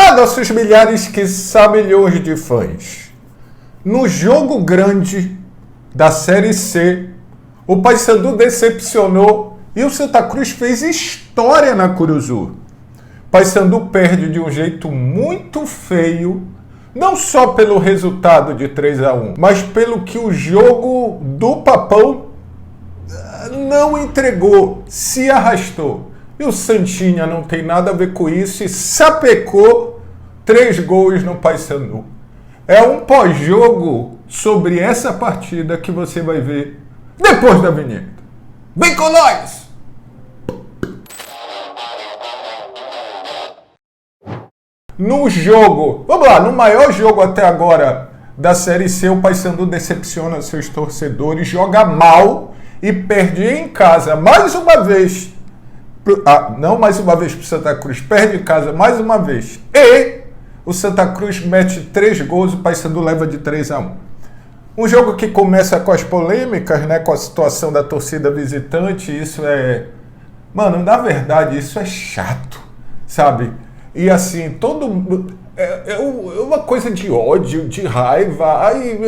Olá, nossos milhares, quiçá milhões de fãs. No jogo grande da Série C, o Paysandu decepcionou e o Santa Cruz fez história na Curuzu. Paysandu perde de um jeito muito feio, não só pelo resultado de 3-1, mas pelo que o jogo do Papão não entregou, se arrastou. E o Santinha não tem nada a ver com isso e sapecou 3 gols no Paysandu. É um pós-jogo sobre essa partida que você vai ver depois da vinheta. Vem com nós! No jogo, vamos lá, no maior jogo até agora da Série C, o Paysandu decepciona seus torcedores, joga mal e perde em casa mais uma vez. Não mais uma vez para o Santa Cruz, perde em casa mais uma vez. E o Santa Cruz mete 3 gols, o Paysandu leva de 3-1. Um jogo que começa com as polêmicas, né, com a situação da torcida visitante. Isso é... Mano, na verdade, isso é chato, sabe? E assim, é uma coisa de ódio, de raiva. Aí,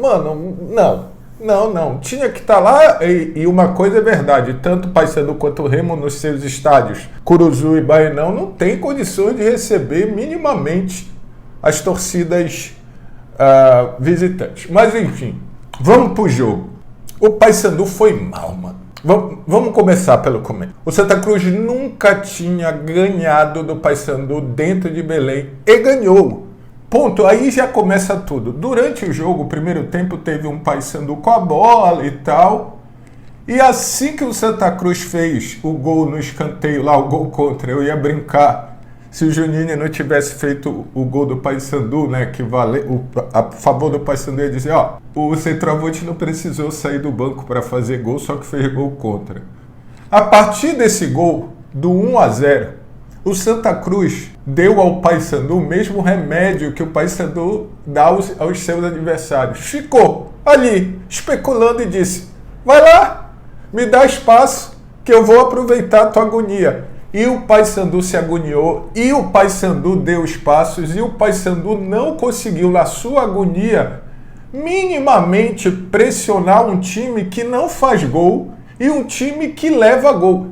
mano, não. Tinha que estar lá. E uma coisa é verdade, tanto o Paysandu quanto o Remo nos seus estádios, Curuzu e Baenão, não tem condições de receber minimamente as torcidas visitantes. Mas enfim, vamos pro jogo. O Paysandu foi mal, mano. Vamos começar pelo começo. O Santa Cruz nunca tinha ganhado do Paysandu dentro de Belém e ganhou. Ponto. Aí já começa tudo. Durante o jogo, o primeiro tempo, teve um Paysandu com a bola e tal. E assim que o Santa Cruz fez o gol no escanteio lá, o gol contra, eu ia brincar. Se o Juninho não tivesse feito o gol do Paysandu, né, que a favor do Paysandu, ia dizer, ó, o centroavante não precisou sair do banco para fazer gol, só que fez gol contra. A partir desse gol, do 1-0, o Santa Cruz deu ao Paysandu o mesmo remédio que o Paysandu dá aos seus adversários. Ficou ali, especulando e disse, vai lá, me dá espaço que eu vou aproveitar a tua agonia. E o Paysandu se agoniou, e o Paysandu deu espaços, e o Paysandu não conseguiu, na sua agonia, minimamente pressionar um time que não faz gol e um time que leva gol.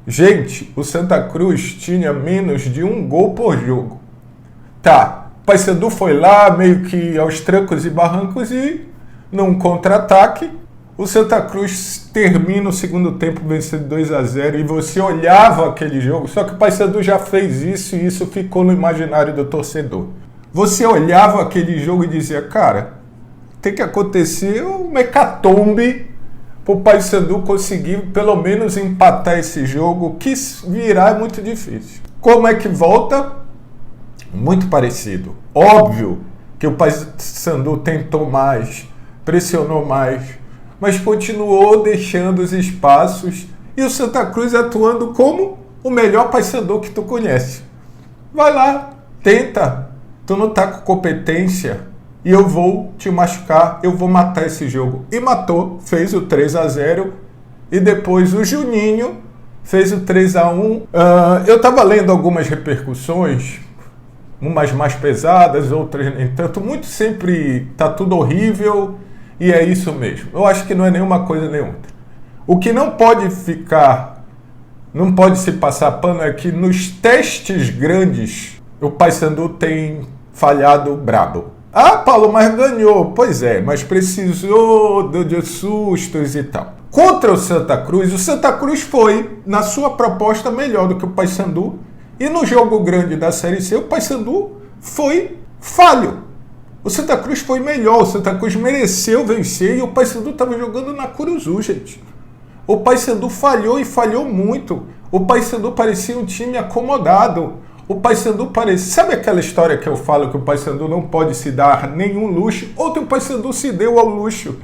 Gente, o Santa Cruz tinha menos de 1 gol por jogo. Tá, o Paysandu foi lá meio que aos trancos e barrancos e, num contra-ataque, o Santa Cruz termina o segundo tempo vencendo 2-0 e você olhava aquele jogo, só que o Paysandu já fez isso e isso ficou no imaginário do torcedor. Você olhava aquele jogo e dizia, cara, tem que acontecer uma hecatombe para o Paysandu conseguir pelo menos empatar esse jogo, que virar é muito difícil. Como é que volta? Muito parecido. Óbvio que o Paysandu tentou mais, pressionou mais, mas continuou deixando os espaços e o Santa Cruz atuando como o melhor Paysandu que tu conhece. Vai lá, tenta, tu não tá com competência e eu vou te machucar, eu vou matar esse jogo. E matou, fez o 3-0 e depois o Juninho fez o 3-1. Eu tava lendo algumas repercussões, umas mais pesadas, outras nem tanto, muito sempre tá tudo horrível. E é isso mesmo. Eu acho que não é nenhuma coisa nem outra. O que não pode se passar pano é que nos testes grandes o Paysandu tem falhado brabo. Ah, Paulo, mas ganhou. Pois é, mas precisou de sustos e tal. Contra o Santa Cruz foi, na sua proposta, melhor do que o Paysandu. E no jogo grande da Série C, o Paysandu foi falho. O Santa Cruz foi melhor, o Santa Cruz mereceu vencer e o Paysandu estava jogando na Curuzu, gente. O Paysandu falhou e falhou muito. O Paysandu parecia um time acomodado. O Paysandu parecia... Sabe aquela história que eu falo que o Paysandu não pode se dar nenhum luxo? Ontem o Paysandu se deu ao luxo,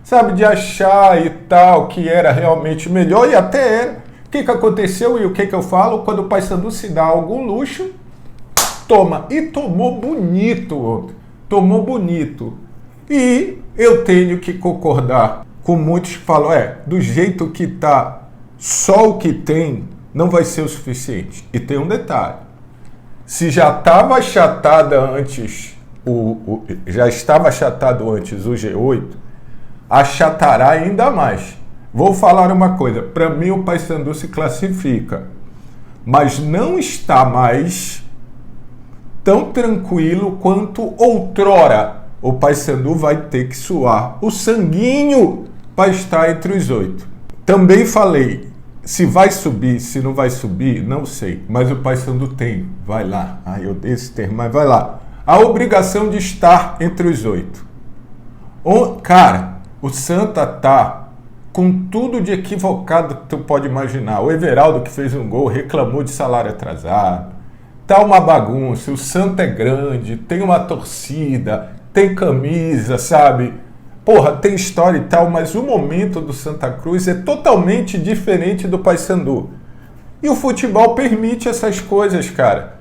sabe, de achar e tal, que era realmente melhor e até era. O que aconteceu e o que eu falo? Quando o Paysandu se dá algum luxo, toma. E tomou bonito ontem. Tomou bonito. E eu tenho que concordar com muitos que falam, do jeito que tá, só o que tem não vai ser o suficiente. E tem um detalhe. Se já estava achatada antes, já estava achatado antes o G8, achatará ainda mais. Vou falar uma coisa, para mim o Paysandu se classifica, mas não está mais tão tranquilo quanto outrora. O Paysandu vai ter que suar o sanguinho para estar entre os 8. Também falei, se vai subir, se não vai subir, não sei, mas o Paysandu tem, vai lá, eu odeio esse termo, mas vai lá, a obrigação de estar entre os 8. Cara, o Santa tá com tudo de equivocado que tu pode imaginar. O Everaldo, que fez um gol, reclamou de salário atrasado. Tá uma bagunça, o Santa é grande, tem uma torcida, tem camisa, sabe? Porra, tem história e tal, mas o momento do Santa Cruz é totalmente diferente do Paysandu. E o futebol permite essas coisas, cara.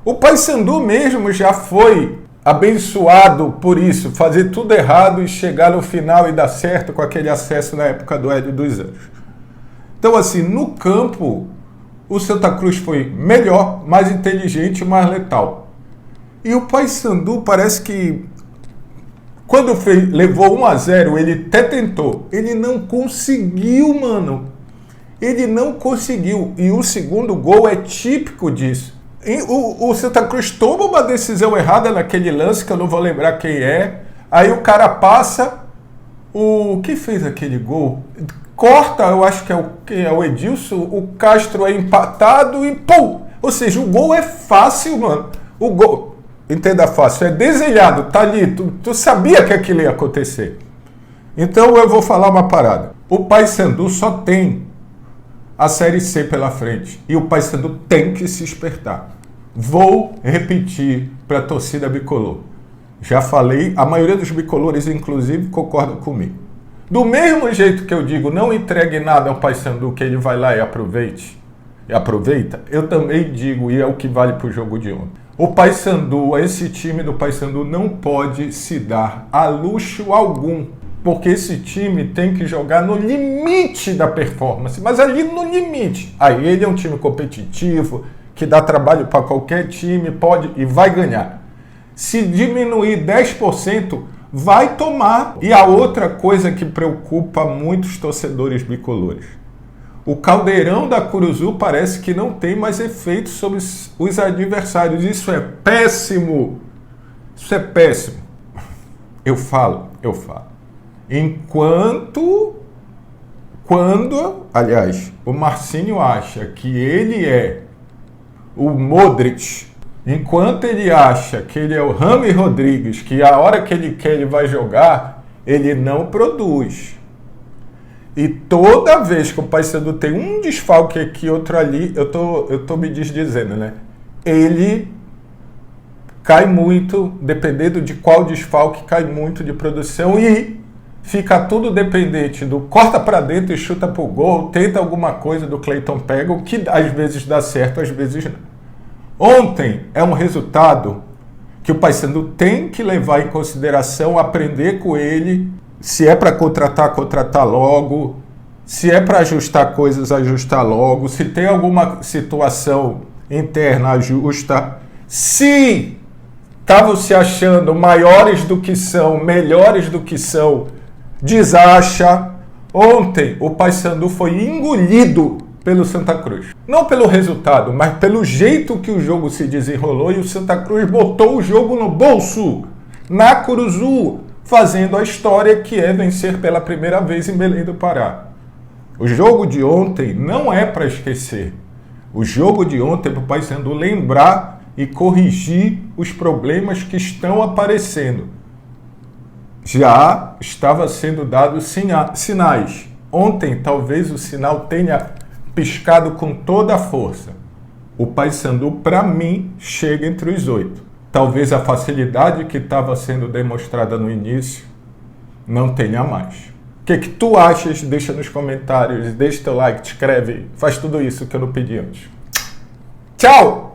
O Paysandu mesmo já foi abençoado por isso, fazer tudo errado e chegar no final e dar certo com aquele acesso na época do Hélio dos Anjos. Então, assim, no campo, o Santa Cruz foi melhor, mais inteligente e mais letal. E o Paysandu parece que, quando levou 1-0, ele até tentou. Ele não conseguiu, mano. Ele não conseguiu. E o segundo gol é típico disso. O Santa Cruz toma uma decisão errada naquele lance, que eu não vou lembrar quem é. Aí o cara passa. O que fez aquele gol? Corta, eu acho que é o Edilson. O Castro é empatado e pum! Ou seja, o gol é fácil, mano. O gol, entenda fácil, é desenhado, tá ali. Tu sabia que aquilo ia acontecer. Então eu vou falar uma parada. O Paysandu só tem a Série C pela frente. E o Paysandu tem que se espertar. Vou repetir para a torcida bicolor. Já falei, a maioria dos bicolores, inclusive, concordam comigo. Do mesmo jeito que eu digo, não entregue nada ao Paysandu, que ele vai lá e aproveita, eu também digo, e é o que vale para o jogo de ontem. O Paysandu, esse time do Paysandu não pode se dar a luxo algum, porque esse time tem que jogar no limite da performance, mas ali no limite. Aí ele é um time competitivo, que dá trabalho para qualquer time, pode e vai ganhar. Se diminuir 10%, vai tomar. E a outra coisa que preocupa muitos torcedores bicolores. O caldeirão da Curuzu parece que não tem mais efeito sobre os adversários. Isso é péssimo. Isso é péssimo. Eu falo. Aliás, o Marcinho acha que ele é o Modric, enquanto ele acha que ele é o Rami Rodrigues, que a hora que ele quer ele vai jogar, ele não produz. E toda vez que o Paysandu tem um desfalque aqui, outro ali, eu tô me desdizendo, né? Ele cai muito, dependendo de qual desfalque, cai muito de produção e fica tudo dependente do corta para dentro e chuta pro gol, tenta alguma coisa do Cleiton Pega, o que às vezes dá certo, às vezes não. Ontem é um resultado que o Paysandu tem que levar em consideração, aprender com ele. Se é para contratar logo. Se é para ajustar coisas, ajustar logo. Se tem alguma situação interna, ajusta. Se estavam se achando maiores do que são, melhores do que são, desacha. Ontem o Paysandu foi engolido pelo Santa Cruz. Não pelo resultado, mas pelo jeito que o jogo se desenrolou, e o Santa Cruz botou o jogo no bolso, na Curuzu, fazendo a história que é vencer pela primeira vez em Belém do Pará. O jogo de ontem não é para esquecer. O jogo de ontem é para o Paysandu lembrar e corrigir os problemas que estão aparecendo. Já estava sendo dados sinais. Ontem, talvez o sinal tenha piscado com toda a força. O Paysandu, para mim, chega entre os 8. Talvez a facilidade que estava sendo demonstrada no início não tenha mais. O que tu achas? Deixa nos comentários, deixa teu like, te inscreve, faz tudo isso que eu não pedi antes. Tchau!